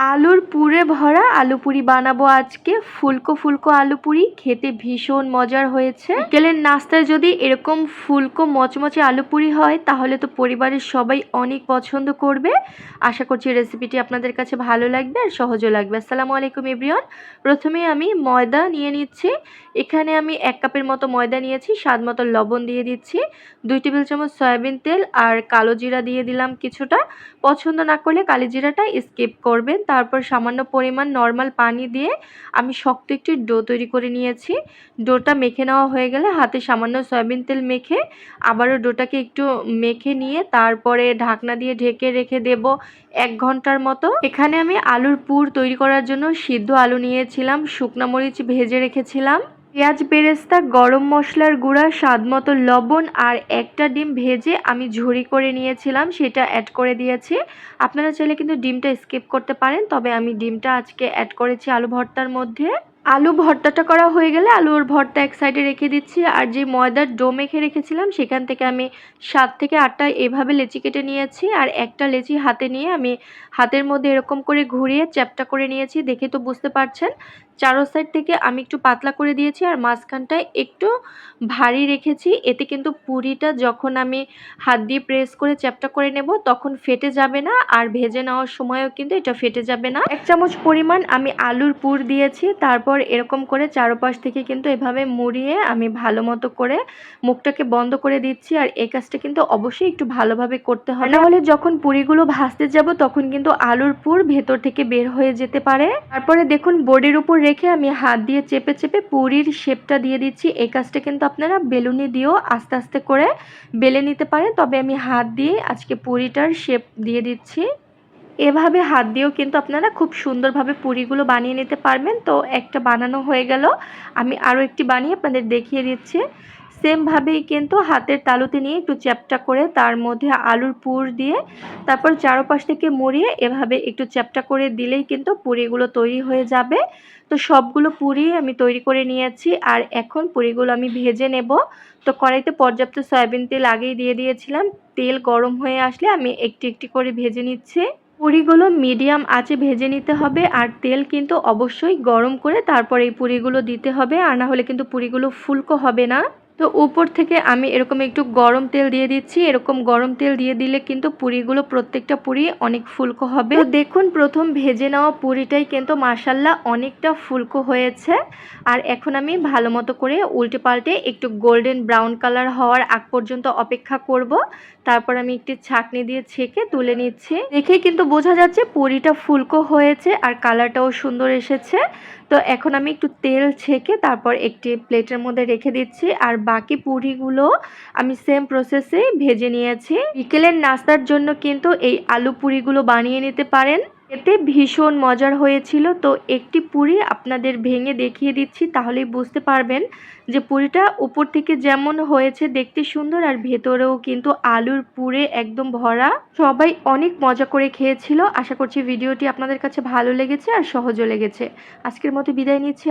আলুর পুরে ভরা আলু পুরি বানাবো আজকে। ফুলকো ফুলকো আলু পুরি খেতে ভীষণ মজার হয়েছে। বিকেলের নাস্তায় যদি এরকম ফুলকো মচমচে আলু পুরি হয় তাহলে তো পরিবারের সবাই অনেক পছন্দ করবে। আশা করছি রেসিপিটি আপনাদের কাছে ভালো লাগবে আর সহজও লাগবে। আসসালামু আলাইকুম এভরিওয়ান। প্রথমে আমি ময়দা নিয়ে নিচ্ছি। এখানে আমি 1 কাপের মতো ময়দা নিয়েছি। স্বাদ মতো লবণ দিয়ে দিচ্ছি, 2 টেবিল চামচ সয়াবিন তেল আর কালো জিরা দিয়ে দিলাম কিছুটা। পছন্দ না করলে কালো জিরাটা স্কিপ করবেন। তারপর সামান্য পরিমাণ নর্মাল পানি দিয়ে আমি শক্ত একটি ডো তৈরি করে নিয়েছি। ডোটা মেখে নেওয়া হয়ে গেলে হাতে সামান্য সয়াবিন তেল মেখে আবারও ডোটাকে একটু মেখে নিয়ে তারপরে ঢাকনা দিয়ে ঢেকে রেখে দেব 1 ঘন্টার মতো। এখানে আমি আলুর পুর তৈরি করার জন্য সিদ্ধ আলু নিয়েছিলাম, শুকনো মরিচ ভেজে রেখেছিলাম, পেঁয়াজ বেরেস্তা, গরম মশলার গুঁড়া, স্বাদমতো লবণ আর একটা ডিম ভেজে আমি ঝুরি করে নিয়েছিলাম, সেটা অ্যাড করে দিয়েছি। আপনারা চাইলে কিন্তু ডিমটা স্কিপ করতে পারেন, তবে আমি ডিমটা আজকে অ্যাড করেছি আলু ভর্তার মধ্যে। আলু ভর্তাটা করা হয়ে গেলে আলুর ভর্তা এক সাইডে রেখে দিচ্ছি। আর যে ময়দার ডো মেখে রেখেছিলাম সেখান থেকে আমি 7 থেকে 8টা এভাবে লেচি কেটে নিয়েছি। আর একটা লেচি হাতে নিয়ে আমি হাতের মধ্যে এরকম করে ঘুরিয়ে চ্যাপটা করে নিয়েছি। দেখে তো বুঝতে পারছেন চারো সাইড থেকে আমি একটু পাতলা করে দিয়েছি আর মাঝখানটায় একটু ভারী রেখেছি। এতে কিন্তু পুরিটা যখন আমি হাত দিয়ে প্রেস করে চ্যাপটা করে নেব তখন ফেটে যাবে না, আর ভেজে নেওয়ার সময়ও কিন্তু এটা ফেটে যাবে না। 1 চামচ পরিমাণ আমি আলুর পুর দিয়েছি। তারপর এরকম করে চারপাশ থেকে কিন্তু এভাবে মুড়িয়ে আমি ভালো মতো করে মুখটাকে বন্ধ করে দিচ্ছি। আর এই কাজটা কিন্তু অবশ্যই একটু ভালোভাবে করতে হবে, নাহলে যখন পুরিগুলো ভাজতে যাব তখন কিন্তু আলুর পুর ভেতর থেকে বের হয়ে যেতে পারে। তারপরে দেখুন বোর্ডের উপর রেখে আমি হাত দিয়ে চেপে চেপে পুরির শেপটা দিয়ে দিচ্ছি। এই কাজটা কিন্তু আপনারা বেলুনি দিয়েও আস্তে আস্তে করে বেলে নিতে পারেন, তবে আমি হাত দিয়ে আজকে পুরিটার শেপ দিয়ে দিচ্ছি। এভাবে হাত দিয়েও কিন্তু আপনারা খুব সুন্দরভাবে পুরিগুলো বানিয়ে নিতে পারবেন। তো একটা বানানো হয়ে গেল, আমি আরও একটি বানিয়ে আপনাদের দেখিয়ে দিচ্ছি। সেমভাবেই কিন্তু হাতের তালুতে নিয়ে একটু চ্যাপটা করে তার মধ্যে আলুর পুর দিয়ে তারপর চারপাশ থেকে মুড়িয়ে এভাবে একটু চ্যাপটা করে দিলেই কিন্তু পুরিগুলো তৈরি হয়ে যাবে। তো সবগুলো পুরি আমি তৈরি করে নিয়েছি আর এখন পুরিগুলো আমি ভেজে নেব। তো কড়াইতে পর্যাপ্ত সয়াবিন তেল আগেই দিয়ে দিয়েছিলাম। তেল গরম হয়ে আসলে আমি একটি একটি করে ভেজে নিচ্ছি। পুরিগুলো মিডিয়াম আঁচে ভেজে নিতে হবে আর তেল কিন্তু অবশ্যই গরম করে তারপর এই পুরিগুলো দিতে হবে, আর না হলে কিন্তু পুরিগুলো ফুলকো হবে না। তো উপর থেকে আমি এরকম একটু গরম তেল দিয়ে দিচ্ছি। এরকম গরম তেল দিয়ে দিলে কিন্তু পুরিগুলো প্রত্যেকটা পুরি অনেক ফুলকো হবে। তো দেখুন প্রথম ভেজে নেওয়া পুরিটাই কিন্তু মাশাল্লাহ অনেকটা ফুলকো হয়েছে। আর এখন আমি ভালো মতো করে উল্টে পাল্টে একটু গোল্ডেন ব্রাউন কালার হওয়ার আগ পর্যন্ত অপেক্ষা করব। তারপর আমি একটি ছাঁকনি দিয়ে ছেঁকে তুলে নিচ্ছি। দেখে কিন্তু বোঝা যাচ্ছে পুরিটা ফুলকো হয়েছে আর কালারটাও সুন্দর এসেছে। তো এখন আমি একটু তেল ছেঁকে তারপর একটি প্লেটের মধ্যে রেখে দিচ্ছি। আর বাকি পুরিগুলো আমি সেম প্রসেসে ভেজে নিয়েছি। বিকেলের নাস্তার জন্য কিন্তু এই আলু পুরিগুলো বানিয়ে নিতে পারেন, এতে ভীষণ মজার হয়েছিল। তো একটি পুরি আপনাদের ভেঙে দেখিয়ে দিচ্ছি, তাহলেই বুঝতে পারবেন যে পুরিটা উপর থেকে যেমন হয়েছে দেখতে সুন্দর আর ভেতরেও কিন্তু আলুর পুরে একদম ভরা। সবাই অনেক মজা করে খেয়েছিল। আশা করছি ভিডিওটি আপনাদের কাছে ভালো লেগেছে আর সহজও লেগেছে। আজকের মতো বিদায় নিচ্ছি।